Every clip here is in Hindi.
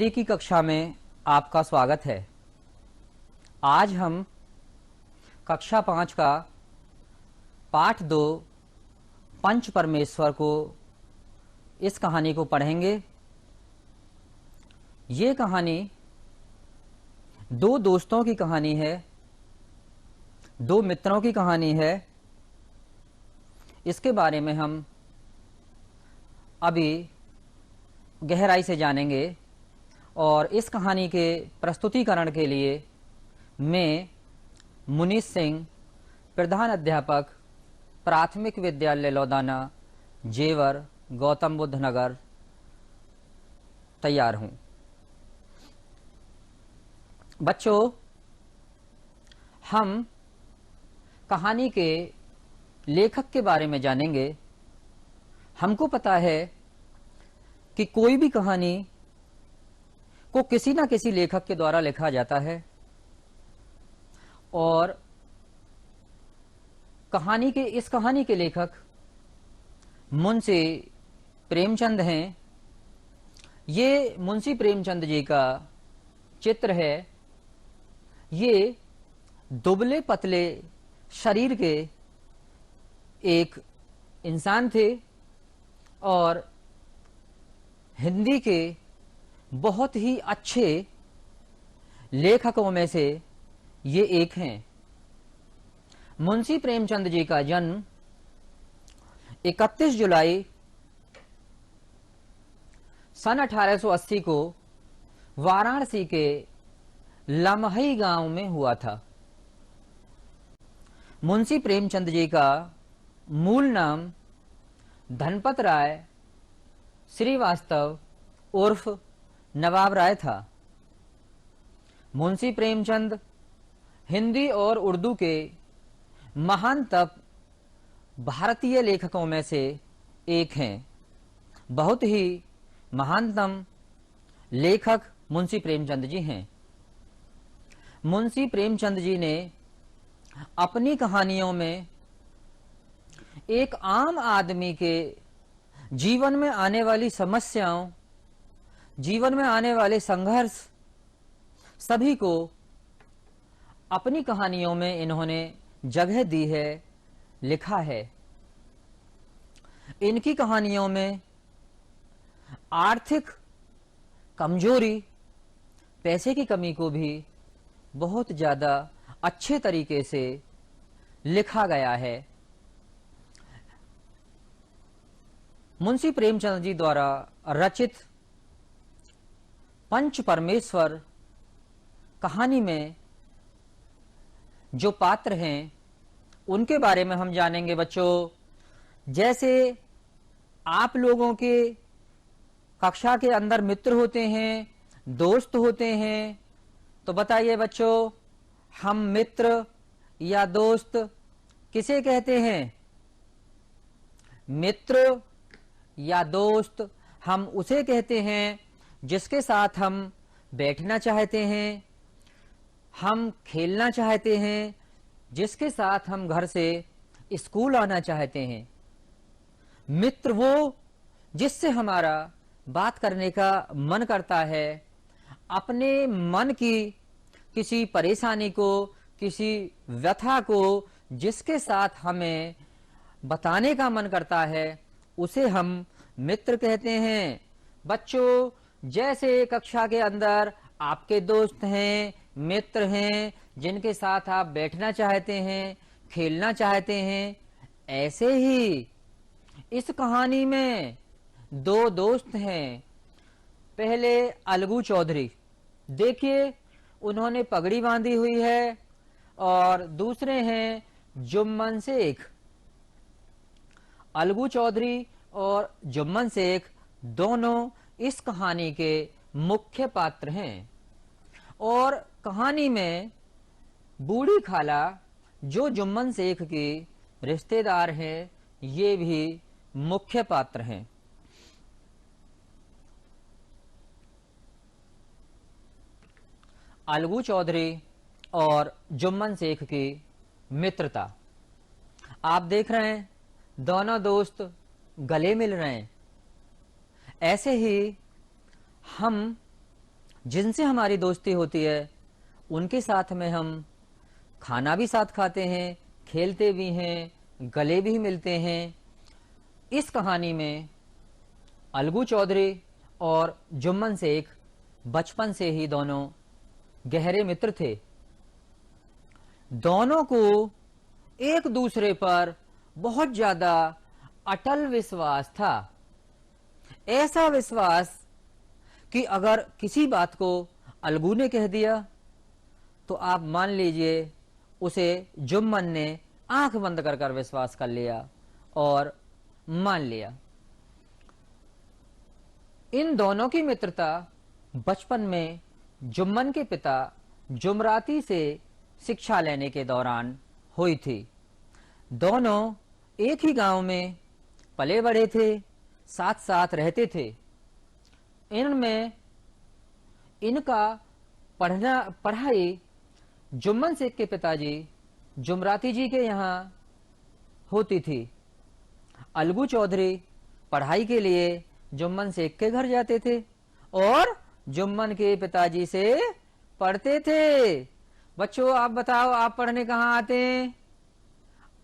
हिंदी की कक्षा में आपका स्वागत है। आज हम कक्षा 5 का पाठ 2 पंच परमेश्वर को इस कहानी को पढ़ेंगे। ये कहानी दो दोस्तों की कहानी है, दो मित्रों की कहानी है। इसके बारे में हम अभी गहराई से जानेंगे और इस कहानी के प्रस्तुतिकरण के लिए मैं मुनीश सिंह, प्रधान अध्यापक, प्राथमिक विद्यालय लौदाना, जेवर, गौतम बुद्ध नगर, तैयार हूं। बच्चों, हम कहानी के लेखक के बारे में जानेंगे। हमको पता है कि कोई भी कहानी को किसी न किसी लेखक के द्वारा लिखा जाता है और इस कहानी के लेखक मुंशी प्रेमचंद हैं। ये मुंशी प्रेमचंद जी का चित्र है। ये दुबले पतले शरीर के एक इंसान थे और हिंदी के बहुत ही अच्छे लेखकों में से ये एक हैं। मुंशी प्रेमचंद जी का जन्म 31 जुलाई सन 1880 को वाराणसी के लमही गांव में हुआ था। मुंशी प्रेमचंद जी का मूल नाम धनपत राय श्रीवास्तव उर्फ नवाब राय था। मुंशी प्रेमचंद हिंदी और उर्दू के महान भारतीय लेखकों में से एक हैं। बहुत ही महानतम लेखक मुंशी प्रेमचंद जी हैं। मुंशी प्रेमचंद जी ने अपनी कहानियों में एक आम आदमी के जीवन में आने वाली समस्याओं, जीवन में आने वाले संघर्ष, सभी को अपनी कहानियों में इन्होंने जगह दी है, लिखा है। इनकी कहानियों में आर्थिक कमजोरी, पैसे की कमी को भी बहुत ज्यादा अच्छे तरीके से लिखा गया है। मुंशी प्रेमचंद जी द्वारा रचित पंच परमेश्वर कहानी में जो पात्र हैं उनके बारे में हम जानेंगे। बच्चों, जैसे आप लोगों के कक्षा के अंदर मित्र होते हैं, दोस्त होते हैं, तो बताइए बच्चों, हम मित्र या दोस्त किसे कहते हैं? मित्र या दोस्त हम उसे कहते हैं जिसके साथ हम बैठना चाहते हैं, हम खेलना चाहते हैं, जिसके साथ हम घर से स्कूल आना चाहते हैं। मित्र वो जिससे हमारा बात करने का मन करता है, अपने मन की किसी परेशानी को, किसी व्यथा को जिसके साथ हमें बताने का मन करता है, उसे हम मित्र कहते हैं। बच्चों, जैसे कक्षा के अंदर आपके दोस्त हैं, मित्र हैं, जिनके साथ आप बैठना चाहते हैं, खेलना चाहते हैं, ऐसे ही इस कहानी में दो दोस्त हैं। पहले अलगू चौधरी, देखिए उन्होंने पगड़ी बांधी हुई है, और दूसरे हैं जुम्मन शेख। अलगू चौधरी और जुम्मन शेख दोनों इस कहानी के मुख्य पात्र हैं। और कहानी में बूढ़ी खाला, जो जुम्मन शेख की रिश्तेदार हैं, ये भी मुख्य पात्र हैं। अलगू चौधरी और जुम्मन शेख की मित्रता आप देख रहे हैं, दोनों दोस्त गले मिल रहे हैं। ऐसे ही हम जिनसे हमारी दोस्ती होती है उनके साथ में हम खाना भी साथ खाते हैं, खेलते भी हैं, गले भी मिलते हैं। इस कहानी में अलगू चौधरी और जुम्मन शेख बचपन से ही दोनों गहरे मित्र थे। दोनों को एक दूसरे पर बहुत ज्यादा अटल विश्वास था। ऐसा विश्वास कि अगर किसी बात को अलगू ने कह दिया तो आप मान लीजिए उसे जुम्मन ने आंख बंद कर कर विश्वास कर लिया और मान लिया। इन दोनों की मित्रता बचपन में जुम्मन के पिता जुमराती से शिक्षा लेने के दौरान हुई थी। दोनों एक ही गांव में पले बड़े थे, साथ साथ रहते थे। इनमें इनका पढ़ाई जुम्मन शेख के पिताजी जुमराती जी के यहाँ होती थी। अलगू चौधरी पढ़ाई के लिए जुम्मन शेख के घर जाते थे और जुम्मन के पिताजी से पढ़ते थे। बच्चों आप बताओ, आप पढ़ने कहाँ आते हैं?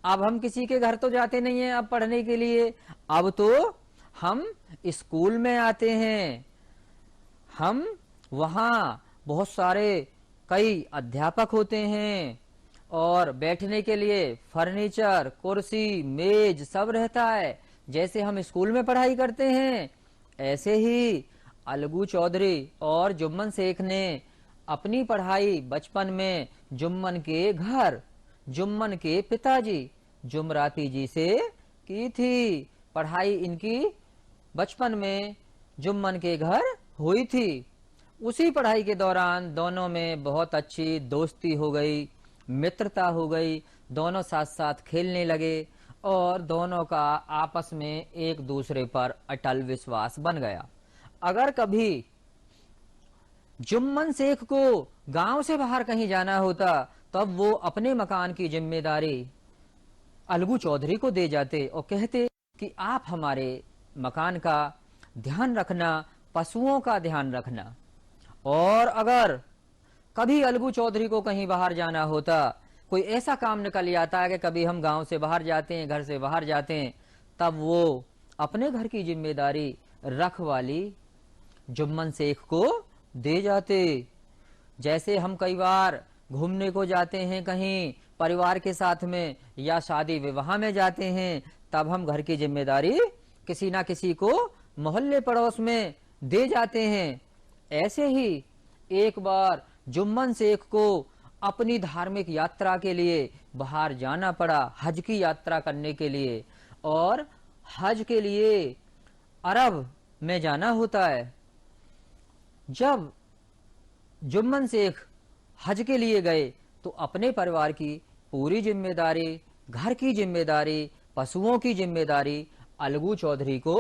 अब हम किसी के घर तो जाते नहीं हैं अब पढ़ने के लिए, अब तो हम स्कूल में आते हैं। हम वहाँ बहुत सारे कई अध्यापक होते हैं और बैठने के लिए फर्नीचर, कुर्सी, मेज सब रहता है। जैसे हम स्कूल में पढ़ाई करते हैं ऐसे ही अलगू चौधरी और जुम्मन शेख ने अपनी पढ़ाई बचपन में जुम्मन के घर, जुम्मन के पिताजी जुमराती जी से की थी। पढ़ाई इनकी बचपन में जुम्मन के घर हुई थी। उसी पढ़ाई के दौरान दोनों में बहुत अच्छी दोस्ती हो गई, मित्रता हो गई। दोनों साथ साथ खेलने लगे और दोनों का आपस में एक दूसरे पर अटल विश्वास बन गया। अगर कभी जुम्मन शेख को गांव से बाहर कहीं जाना होता तब वो अपने मकान की जिम्मेदारी अलगू चौधरी को दे जाते और कहते कि आप हमारे मकान का ध्यान रखना, पशुओं का ध्यान रखना। और अगर कभी अलगू चौधरी को कहीं बाहर जाना होता, कोई ऐसा काम निकल जाता है कि कभी हम गांव से बाहर जाते हैं, घर से बाहर जाते हैं, तब वो अपने घर की जिम्मेदारी रखवाली जुम्मन शेख को दे जाते। जैसे हम कई बार घूमने को जाते हैं कहीं परिवार के साथ में या शादी विवाह में जाते हैं, तब हम घर की जिम्मेदारी किसी ना किसी को मोहल्ले पड़ोस में दे जाते हैं। ऐसे ही एक बार जुम्मन शेख को अपनी धार्मिक यात्रा के लिए बाहर जाना पड़ा, हज की यात्रा करने के लिए। और हज के लिए अरब में जाना होता है। जब जुम्मन शेख हज के लिए गए तो अपने परिवार की पूरी जिम्मेदारी, घर की जिम्मेदारी, पशुओं की जिम्मेदारी अलगू चौधरी को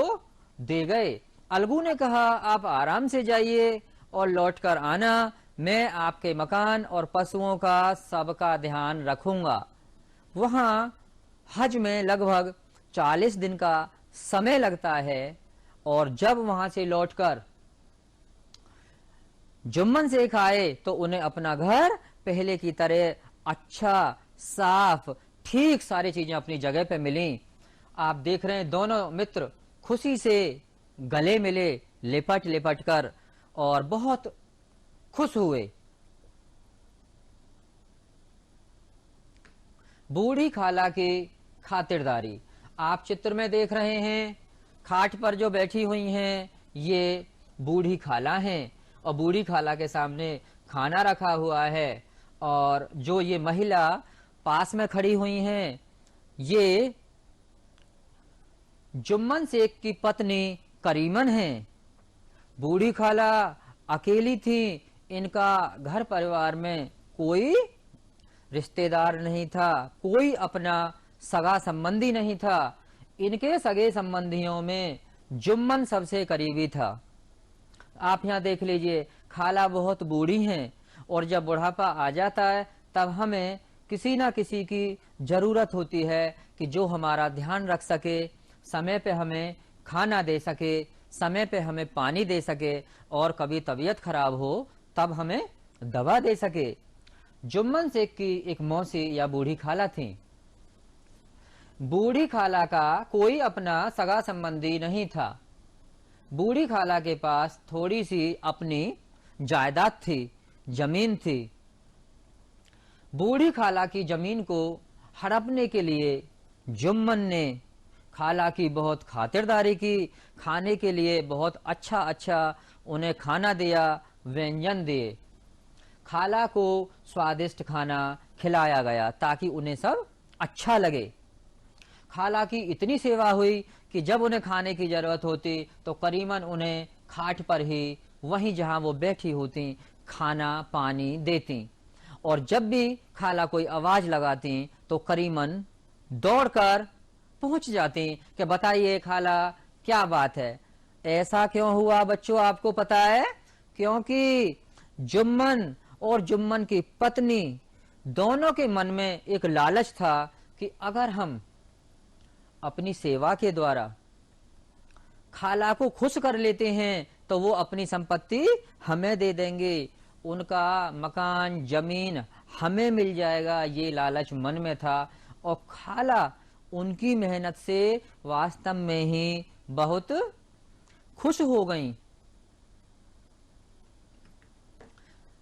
दे गए। अलगू ने कहा आप आराम से जाइए और लौटकर आना, मैं आपके मकान और पशुओं का सबका ध्यान रखूंगा। वहां हज में लगभग 40 दिन का समय लगता है और जब वहां से लौटकर जुम्मन शेख आए तो उन्हें अपना घर पहले की तरह अच्छा, साफ, ठीक सारी चीजें अपनी जगह पे मिली। आप देख रहे हैं दोनों मित्र खुशी से गले मिले, लिपट लिपट कर, और बहुत खुश हुए। बूढ़ी खाला की खातिरदारी आप चित्र में देख रहे हैं। खाट पर जो बैठी हुई हैं ये बूढ़ी खाला हैं और बूढ़ी खाला के सामने खाना रखा हुआ है और जो ये महिला पास में खड़ी हुई हैं ये जुम्मन शेख की पत्नी करीमन हैं। बूढ़ी खाला अकेली थी, इनका घर परिवार में कोई रिश्तेदार नहीं था, कोई अपना सगा संबंधी नहीं था। इनके सगे संबंधियों में जुम्मन सबसे करीबी था। आप यहाँ देख लीजिए, खाला बहुत बूढ़ी हैं और जब बुढ़ापा आ जाता है तब हमें किसी ना किसी की जरूरत होती है कि जो हमारा ध्यान रख सके, समय पे हमें खाना दे सके, समय पे हमें पानी दे सके और कभी तबीयत खराब हो तब हमें दवा दे सके। जुम्मन शेख की एक मौसी या बूढ़ी खाला थी। बूढ़ी खाला का कोई अपना सगा संबंधी नहीं था। बूढ़ी खाला के पास थोड़ी सी अपनी जायदाद थी, जमीन थी। बूढ़ी खाला की जमीन को हड़पने के लिए जुम्मन ने खाला की बहुत खातिरदारी की, खाने के लिए बहुत अच्छा अच्छा उन्हें खाना दिया, व्यंजन दिए। खाला को स्वादिष्ट खाना खिलाया गया ताकि उन्हें सब अच्छा लगे। खाला की इतनी सेवा हुई कि जब उन्हें खाने की जरूरत होती तो करीमन उन्हें खाट पर ही, वहीं जहां वो बैठी होती, खाना पानी देती। और जब भी खाला कोई आवाज लगाती तो करीमन दौड़कर पहुंच जाती कि बताइए खाला क्या बात है। ऐसा क्यों हुआ बच्चों, आपको पता है? क्योंकि जुम्मन और जुम्मन की पत्नी दोनों के मन में एक लालच था कि अगर हम अपनी सेवा के द्वारा खाला को खुश कर लेते हैं तो वो अपनी संपत्ति हमें दे देंगे, उनका मकान जमीन हमें मिल जाएगा। ये लालच मन में था और खाला उनकी मेहनत से वास्तव में ही बहुत खुश हो गईं।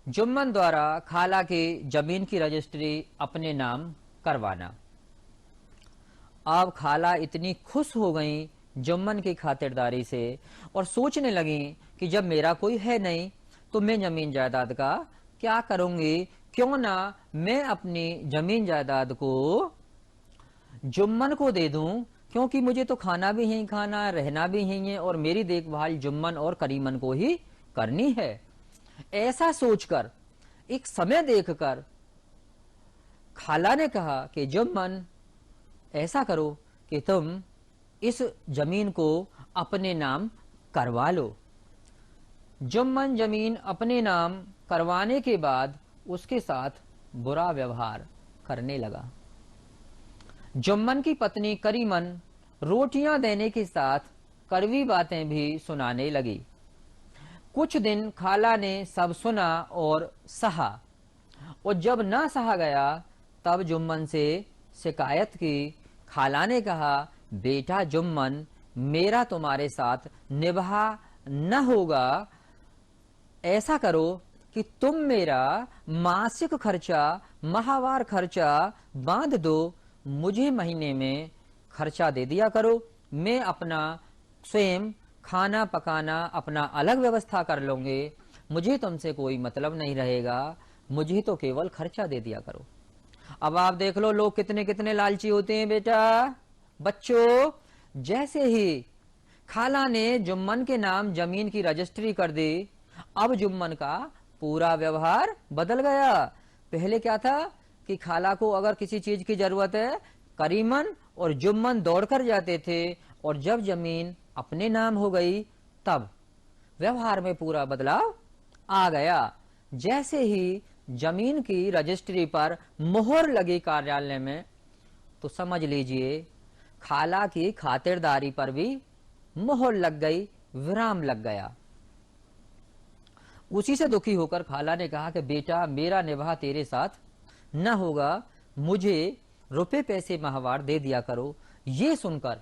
जुम्मन द्वारा खाला की जमीन की रजिस्ट्री अपने नाम करवाना। अब खाला इतनी खुश हो गईं जुम्मन की खातिरदारी से और सोचने लगी कि जब मेरा कोई है नहीं तो मैं जमीन जायदाद का क्या करूंगी, क्यों ना मैं अपनी जमीन जायदाद को जुम्मन को दे दूं, क्योंकि मुझे तो खाना भी यहीं खाना, रहना भी यहीं है और मेरी देखभाल जुम्मन और करीमन को ही करनी है। ऐसा सोचकर, एक समय देखकर खाला ने कहा कि जुम्मन ऐसा करो कि तुम इस जमीन को अपने नाम करवा लो। जुम्मन जमीन अपने नाम करवाने के बाद उसके साथ बुरा व्यवहार करने लगा। जुम्मन की पत्नी करीमन रोटियां देने के साथ कड़वी बातें भी सुनाने लगी। कुछ दिन खाला ने सब सुना और सहा, और जब ना सहा गया तब जुम्मन से शिकायत की। खाला ने कहा, बेटा जुम्मन, मेरा तुम्हारे साथ निभा न होगा। ऐसा करो कि तुम मेरा मासिक खर्चा, माहवार खर्चा बांध दो, मुझे महीने में खर्चा दे दिया करो। मैं अपना स्वयं खाना पकाना अपना अलग व्यवस्था कर लूंगे, मुझे तुमसे कोई मतलब नहीं रहेगा, मुझे तो केवल खर्चा दे दिया करो। अब आप देख लो लोग कितने कितने लालची होते हैं बेटा। बच्चों, जैसे ही खाला ने जुम्मन के नाम जमीन की रजिस्ट्री कर दी, अब जुम्मन का पूरा व्यवहार बदल गया। पहले क्या था कि खाला को अगर किसी चीज की जरूरत है, करीमन और जुम्मन दौड़कर जाते थे, और जब जमीन अपने नाम हो गई तब व्यवहार में पूरा बदलाव आ गया। जैसे ही जमीन की रजिस्ट्री पर मोहर लगी कार्यालय में, तो समझ लीजिए खाला की खातिरदारी पर भी मोहर लग गई, विराम लग गया। उसी से दुखी होकर खाला ने कहा कि बेटा, मेरा निभाह तेरे साथ न होगा, मुझे रुपए पैसे माहवार दे दिया करो। ये सुनकर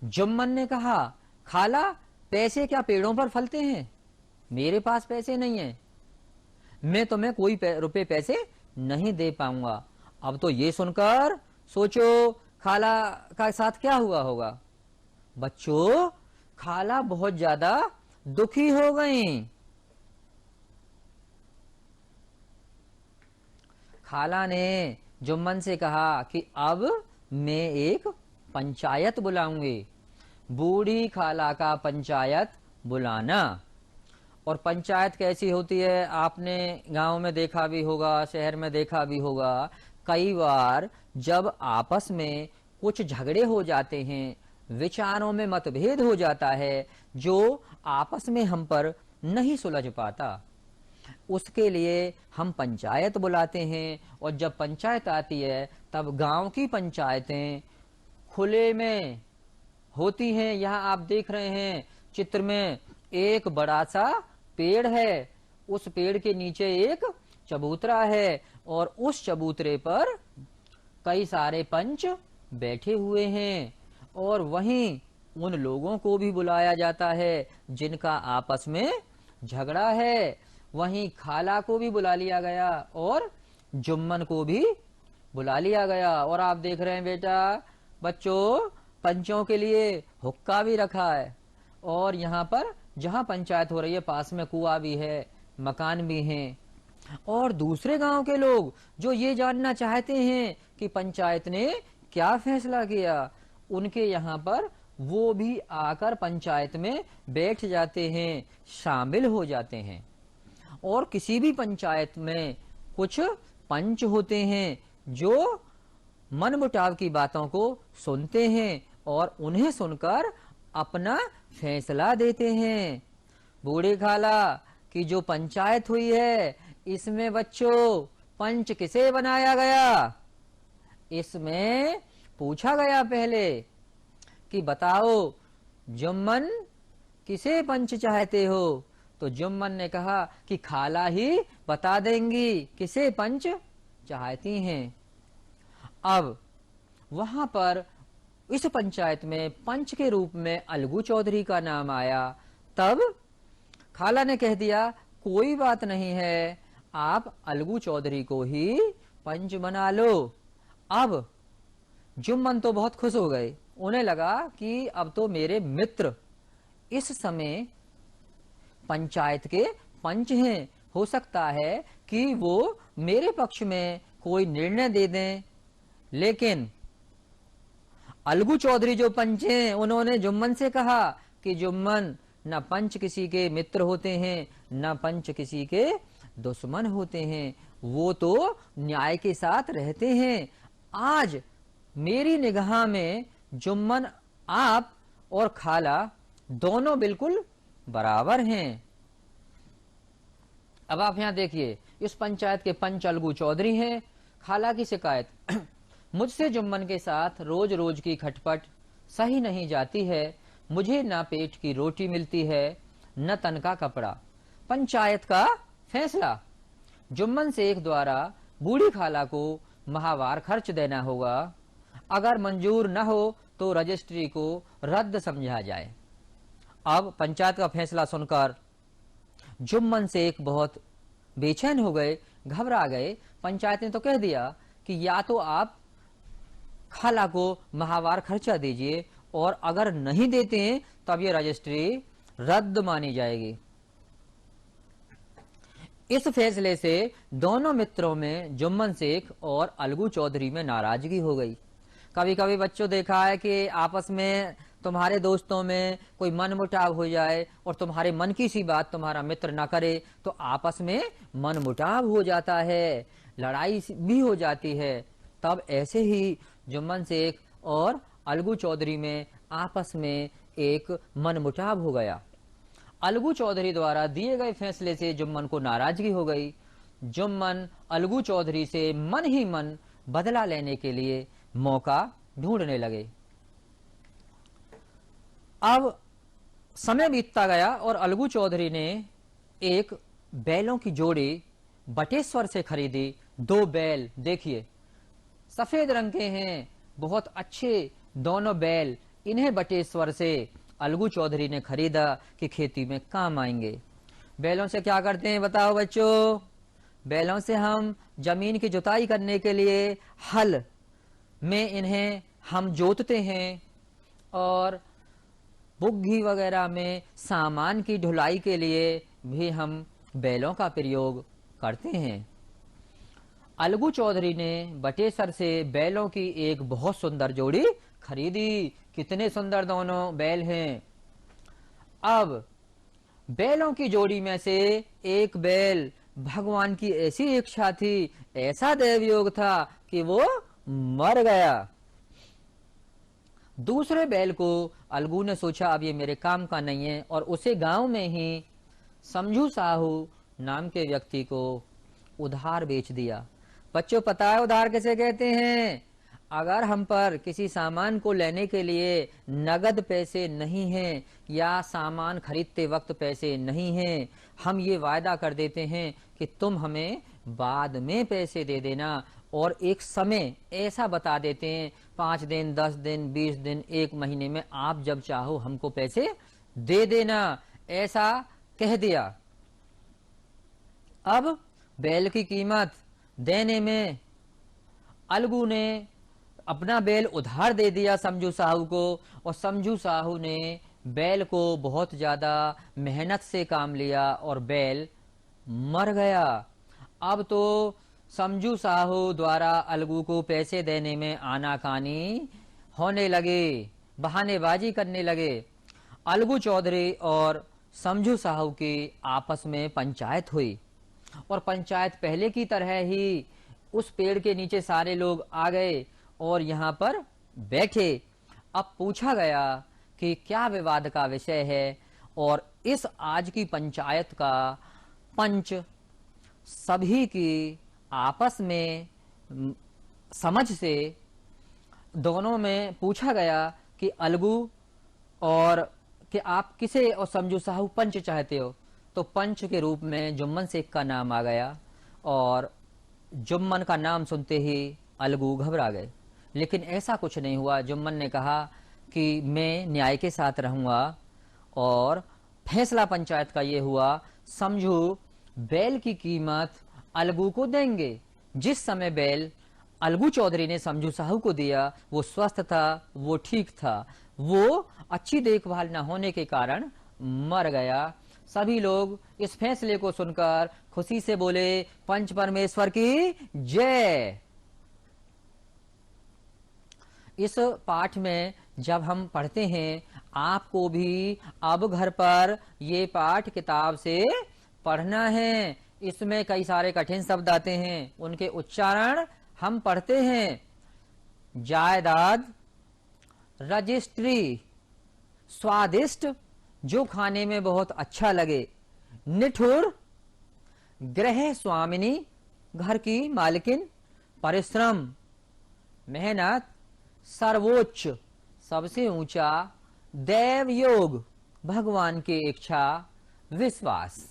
जुम्मन ने कहा, खाला, पैसे क्या पेड़ों पर फलते हैं? मेरे पास पैसे नहीं है, मैं तुम्हें कोई रुपए पैसे नहीं दे पाऊंगा। अब तो ये सुनकर सोचो खाला का साथ क्या हुआ होगा। बच्चों, खाला बहुत ज्यादा दुखी हो गईं। खाला ने जुम्मन से कहा कि अब मैं एक पंचायत बुलाऊंगी। बूढ़ी खाला का पंचायत बुलाना। और पंचायत कैसी होती है आपने गांव में देखा भी होगा, शहर में देखा भी होगा। कई बार जब आपस में कुछ झगड़े हो जाते हैं, विचारों में मतभेद हो जाता है, जो आपस में हम पर नहीं सुलझ पाता, उसके लिए हम पंचायत बुलाते हैं। और जब पंचायत आती है तब गांव की पंचायतें खुले में होती हैं। यहाँ आप देख रहे हैं चित्र में एक बड़ा सा पेड़ है, उस पेड़ के नीचे एक चबूतरा है और उस चबूतरे पर कई सारे पंच बैठे हुए हैं और वहीं उन लोगों को भी बुलाया जाता है जिनका आपस में झगड़ा है। वहीं खाला को भी बुला लिया गया और जुम्मन को भी बुला लिया गया। और आप देख रहे हैं बेटा बच्चों, पंचों के लिए हुक्का भी रखा है और यहाँ पर जहाँ पंचायत हो रही है पास में कुआं भी है, मकान भी हैं। और दूसरे गांव के लोग जो ये जानना चाहते हैं कि पंचायत ने क्या फैसला किया, उनके यहाँ पर वो भी आकर पंचायत में बैठ जाते हैं, शामिल हो जाते हैं। और किसी भी पंचायत में कुछ पंच होते हैं जो मनमुटाव की बातों को सुनते हैं और उन्हें सुनकर अपना फैसला देते हैं। बूढ़ी खाला की जो पंचायत हुई है, इसमें बच्चों पंच किसे बनाया गया? इसमें पूछा गया पहले कि बताओ जुम्मन किसे पंच चाहते हो? तो जुम्मन ने कहा कि खाला ही बता देंगी किसे पंच चाहती हैं। अब वहां पर इस पंचायत में पंच के रूप में अलगू चौधरी का नाम आया। तब खाला ने कह दिया कोई बात नहीं है, आप अलगू चौधरी को ही पंच बना लो। अब जुम्मन तो बहुत खुश हो गए, उन्हें लगा कि अब तो मेरे मित्र इस समय पंचायत के पंच हैं, हो सकता है कि वो मेरे पक्ष में कोई निर्णय दे दें। लेकिन अलगू चौधरी जो पंच हैं, उन्होंने जुम्मन से कहा कि जुम्मन, न पंच किसी के मित्र होते हैं न पंच किसी के दुश्मन होते हैं, वो तो न्याय के साथ रहते हैं। आज मेरी निगाह में जुम्मन, आप और खाला दोनों बिल्कुल बराबर हैं। अब आप यहां देखिए, इस पंचायत के पंच अलगू चौधरी हैं। खाला की शिकायत मुझसे जुम्मन के साथ रोज रोज की खटपट सही नहीं जाती है। मुझे न पेट की रोटी मिलती है न तन का कपड़ा। पंचायत का फैसला, जुम्मन शेख द्वारा बूढ़ी खाला को माहवार खर्च देना होगा। अगर मंजूर न हो तो रजिस्ट्री को रद्द समझा जाए। अब पंचायत का फैसला सुनकर जुम्मन शेख बहुत बेचैन हो गए, घबरा गए। पंचायत ने तो कह दिया कि या तो आप खाला को माहवार खर्चा दीजिए और अगर नहीं देते हैं तब ये रजिस्ट्री रद्द मानी जाएगी। इस फैसले से दोनों मित्रों में, जुम्मन शेख और अलगू चौधरी में नाराजगी हो गई। कभी कभी बच्चों देखा है कि आपस में तुम्हारे दोस्तों में कोई मनमुटाव हो जाए और तुम्हारे मन की सी बात तुम्हारा मित्र ना करे तो आपस में मनमुटाव हो जाता है, लड़ाई भी हो जाती है। तब ऐसे ही जुम्मन शेख और अलगू चौधरी में आपस में एक मनमुटाव हो गया। अलगू चौधरी द्वारा दिए गए फैसले से जुम्मन को नाराजगी हो गई। जुम्मन अलगू चौधरी से मन ही मन बदला लेने के लिए मौका ढूंढने लगे। अब समय बीतता गया और अलगू चौधरी ने एक बैलों की जोड़ी बटेश्वर से खरीदी। 2 बैल देखिए, सफेद रंग के हैं, बहुत अच्छे दोनों बैल। इन्हें बटेश्वर से अलगू चौधरी ने खरीदा कि खेती में काम आएंगे। बैलों से क्या करते हैं बताओ बच्चों? बैलों से हम जमीन की जुताई करने के लिए हल में इन्हें हम जोतते हैं और बुग्गी वगैरह में सामान की ढुलाई के लिए भी हम बैलों का प्रयोग करते हैं। अलगू चौधरी ने बटेसर से बैलों की एक बहुत सुंदर जोड़ी खरीदी। कितने सुंदर दोनों बैल हैं। अब बैलों की जोड़ी में से एक बैल, भगवान की ऐसी इच्छा थी, ऐसा दैवयोग था कि वो मर गया। दूसरे बैल को अलगू ने सोचा अब ये मेरे काम का नहीं है और उसे गांव में ही समझू साहू नाम के व्यक्ति को उधार बेच दिया। बच्चों पता है उधार किसे कहते हैं? अगर हम पर किसी सामान को लेने के लिए नगद पैसे नहीं हैं या सामान खरीदते वक्त पैसे नहीं हैं, हम ये वायदा कर देते हैं कि तुम हमें बाद में पैसे दे देना, और एक समय ऐसा बता देते हैं 5 दिन, 10 दिन, 20 दिन, 1 महीने में आप जब चाहो हमको पैसे दे देना, ऐसा कह दिया। अब बैल की कीमत देने में अलगू ने अपना बैल उधार दे दिया समझू साहू को, और समझू साहू ने बैल को बहुत ज्यादा मेहनत से काम लिया और बैल मर गया। अब तो समझू साहू द्वारा अलगू को पैसे देने में आनाकानी होने लगे, बहानेबाजी करने लगे। अलगू चौधरी और समझू साहू की आपस में पंचायत हुई, और पंचायत पहले की तरह ही उस पेड़ के नीचे सारे लोग आ गए और यहाँ पर बैठे। अब पूछा गया कि क्या विवाद का विषय है, और इस आज की पंचायत का पंच सभी की आपस में समझ से दोनों में पूछा गया कि अलगू और कि आप किसे और समझू साहू पंच चाहते हो। तो पंच के रूप में जुम्मन शेख का नाम आ गया, और जुम्मन का नाम सुनते ही अलगू घबरा गए। लेकिन ऐसा कुछ नहीं हुआ। जुम्मन ने कहा कि मैं न्याय के साथ रहूंगा, और फैसला पंचायत का ये हुआ, समझू बैल की कीमत अलगू को देंगे। जिस समय बैल अलगू चौधरी ने समझू साहू को दिया वो स्वस्थ था, वो ठीक था, वो अच्छी देखभाल न होने के कारण मर गया। सभी लोग इस फैसले को सुनकर खुशी से बोले, पंच परमेश्वर की जय। इस पाठ में जब हम पढ़ते हैं, आपको भी अब घर पर ये पाठ किताब से पढ़ना है। इसमें कई सारे कठिन शब्द आते हैं, उनके उच्चारण हम पढ़ते हैं। जायदाद, रजिस्ट्री, स्वादिष्ट जो खाने में बहुत अच्छा लगे, निठुर गृह स्वामिनी घर की मालकिन, परिश्रम मेहनत, सर्वोच्च सबसे ऊंचा, दैव योग भगवान की इच्छा, विश्वास।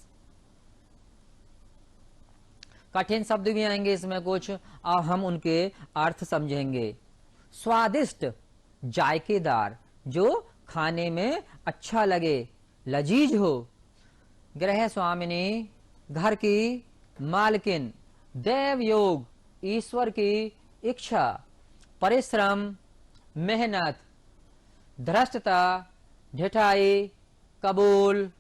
कठिन शब्द भी आएंगे इसमें कुछ, और हम उनके अर्थ समझेंगे। स्वादिष्ट जायकेदार जो खाने में अच्छा लगे, लजीज हो। गृह स्वामिनी घर की मालकिन, दैव योग ईश्वर की इच्छा, परिश्रम मेहनत, धृष्टता ढिठाई, कबूल,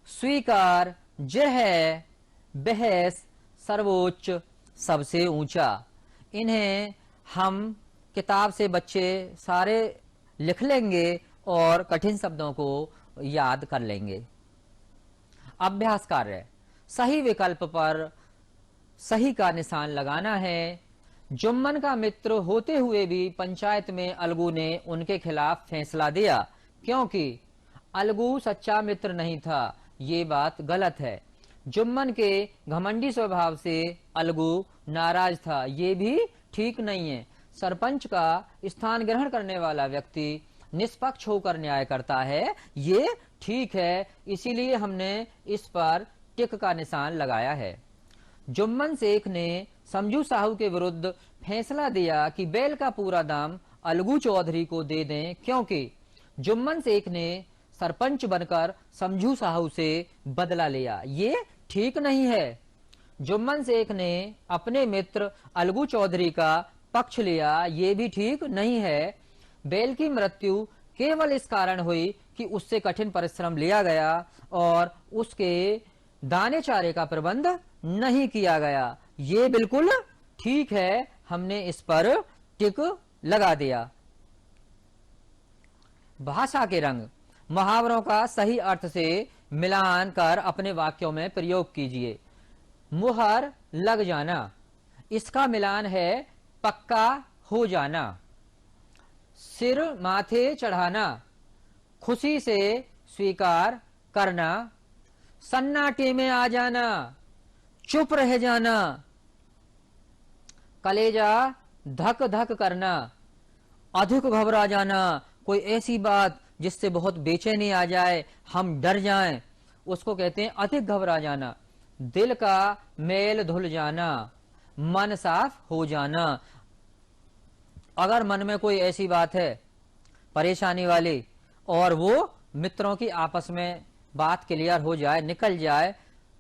स्वीकार, जह, बहस, सर्वोच्च सबसे ऊंचा। इन्हें हम किताब से बच्चे सारे लिख लेंगे और कठिन शब्दों को याद कर लेंगे। अभ्यास कार्य, सही विकल्प पर सही का निशान लगाना है। जुम्मन का मित्र होते हुए भी पंचायत में अलगू ने उनके खिलाफ फैसला दिया, क्योंकि अलगू सच्चा मित्र नहीं था। ये बात गलत है। जुम्मन के घमंडी स्वभाव से अलगू नाराज था, ये भी ठीक नहीं है। सरपंच का स्थान ग्रहण करने वाला व्यक्ति निष्पक्ष होकर न्याय करता है, ये ठीक है। इसीलिए हमने इस पर टिक का निशान लगाया है। जुम्मन शेख ने समझू साहू के विरुद्ध फैसला दिया कि बैल का पूरा दाम अलगू चौधरी को दे दें, क्योंकि जुम्मन शेख ने सरपंच बनकर समझू साहू से बदला लिया। ये ठीक नहीं है। जुम्मन शेख ने अपने मित्र अलगू चौधरी का पक्ष लिया, ये भी ठीक नहीं है। बैल की मृत्यु केवल इस कारण हुई कि उससे कठिन परिश्रम लिया गया और उसके दाने चारे का प्रबंध नहीं किया गया। ये बिल्कुल ठीक है, हमने इस पर टिक लगा दिया। भाषा के रंग, मुहावरों का सही अर्थ से मिलान कर अपने वाक्यों में प्रयोग कीजिए। मुहर लग जाना, इसका मिलान है पक्का हो जाना। सिर माथे चढ़ाना, खुशी से स्वीकार करना। सन्नाटे में आ जाना, चुप रह जाना। कलेजा धक धक करना, अधिक घबरा जाना, कोई ऐसी बात जिससे बहुत बेचैनी आ जाए, हम डर जाएं, उसको कहते हैं अधिक घबरा जाना। दिल का मैल धुल जाना, मन साफ हो जाना। अगर मन में कोई ऐसी बात है परेशानी वाली और वो मित्रों की आपस में बात क्लियर हो जाए, निकल जाए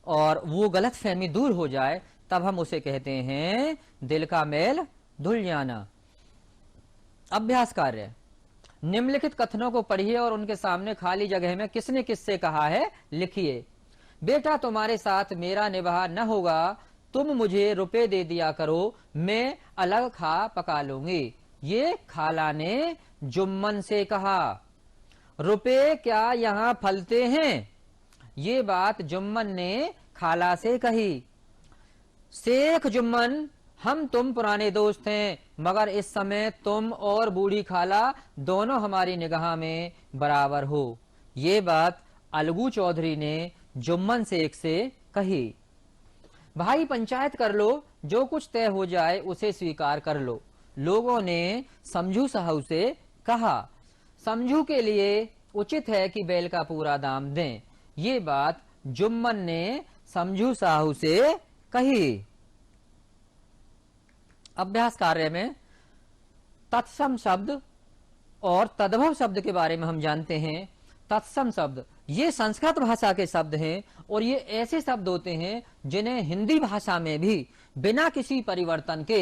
और वो गलतफहमी दूर हो जाए, तब हम उसे कहते हैं दिल का मैल धुल जाना। अभ्यास कार्य, निम्नलिखित कथनों को पढ़िए और उनके सामने खाली जगह में किसने किससे कहा है लिखिए। बेटा तुम्हारे साथ मेरा निभाह न होगा, तुम मुझे रुपए दे दिया करो, मैं अलग खा पका लूंगी। ये खाला ने जुम्मन से कहा। रुपए क्या यहाँ फलते हैं? ये बात जुम्मन ने खाला से कही। शेख जुम्मन, हम तुम पुराने दोस्त हैं, मगर इस समय तुम और बूढ़ी खाला दोनों हमारी निगाह में बराबर हो। ये बात अलगू चौधरी ने जुम्मन शेख से कही। भाई पंचायत कर लो, जो कुछ तय हो जाए उसे स्वीकार कर लो, लोगों ने समझू साहू से कहा। समझू के लिए उचित है कि बैल का पूरा दाम दें। ये बात जुम्मन ने समझू साहू से कही। अभ्यास कार्य में तत्सम शब्द और तद्भव शब्द के बारे में हम जानते हैं। तत्सम शब्द ये संस्कृत भाषा के शब्द हैं और ये ऐसे शब्द होते हैं जिन्हें हिंदी भाषा में भी बिना किसी परिवर्तन के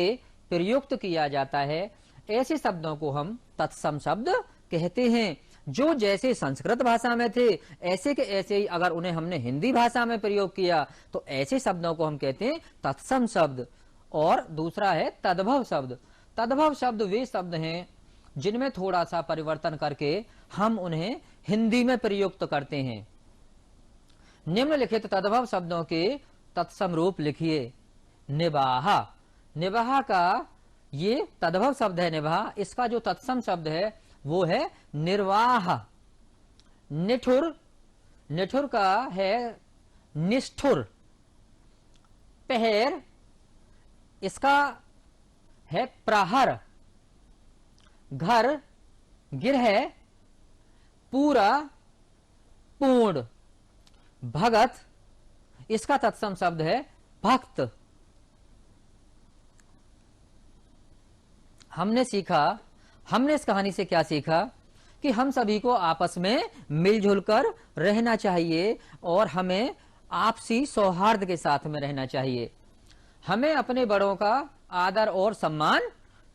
प्रयुक्त किया जाता है। ऐसे शब्दों को हम तत्सम शब्द कहते हैं। जो जैसे संस्कृत भाषा में थे ऐसे के ऐसे ही अगर उन्हें हमने हिंदी भाषा में प्रयोग किया तो ऐसे शब्दों को हम कहते हैं तत्सम शब्द। और दूसरा है तद्भव शब्द। तद्भव शब्द वे शब्द हैं जिनमें थोड़ा सा परिवर्तन करके हम उन्हें हिंदी में प्रयुक्त करते हैं। निम्नलिखित तद्भव शब्दों के तत्सम रूप लिखिए। निबाह, निबाह का ये तद्भव शब्द है निबाह, इसका जो तत्सम शब्द है वो है निर्वाह। निठुर, निठुर का है निष्ठुर। पहर, इसका है प्रहर। घर, गिरह, पूरा, पूर्ण। भगत, इसका तत्सम शब्द है भक्त। हमने इस कहानी से क्या सीखा कि हम सभी को आपस में मिलजुल कर रहना चाहिए और हमें आपसी सौहार्द के साथ में रहना चाहिए। हमें अपने बड़ों का आदर और सम्मान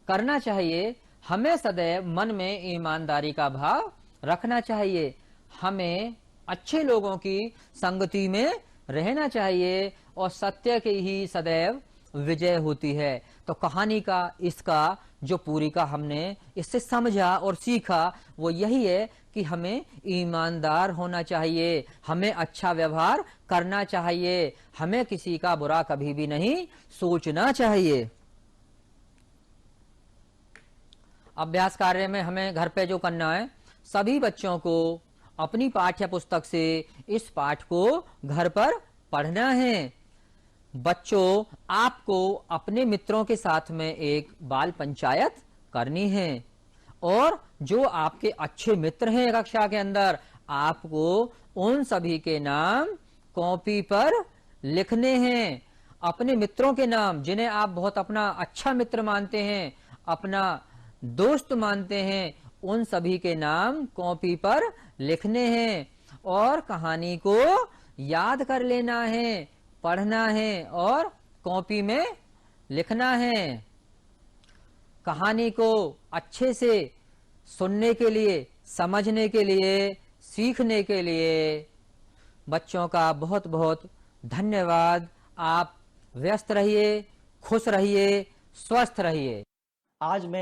करना चाहिए। हमें सदैव मन में ईमानदारी का भाव रखना चाहिए। हमें अच्छे लोगों की संगति में रहना चाहिए और सत्य की ही सदैव विजय होती है। तो कहानी का इसका जो पूरी का हमने इससे समझा और सीखा वो यही है कि हमें ईमानदार होना चाहिए, हमें अच्छा व्यवहार करना चाहिए, हमें किसी का बुरा कभी भी नहीं सोचना चाहिए। अभ्यास कार्य में हमें घर पे जो करना है, सभी बच्चों को अपनी पाठ्य पुस्तक से इस पाठ को घर पर पढ़ना है। बच्चों, आपको अपने मित्रों के साथ में एक बाल पंचायत करनी है और जो आपके अच्छे मित्र हैं कक्षा के अंदर, आपको उन सभी के नाम कॉपी पर लिखने हैं। अपने मित्रों के नाम जिन्हें आप बहुत अपना अच्छा मित्र मानते हैं, अपना दोस्त मानते हैं, उन सभी के नाम कॉपी पर लिखने हैं और कहानी को याद कर लेना है, पढ़ना है और कॉपी में लिखना है। कहानी को अच्छे से सुनने के लिए, समझने के लिए, सीखने के लिए बच्चों का बहुत बहुत धन्यवाद। आप व्यस्त रहिए, खुश रहिए, स्वस्थ रहिए। आज मैं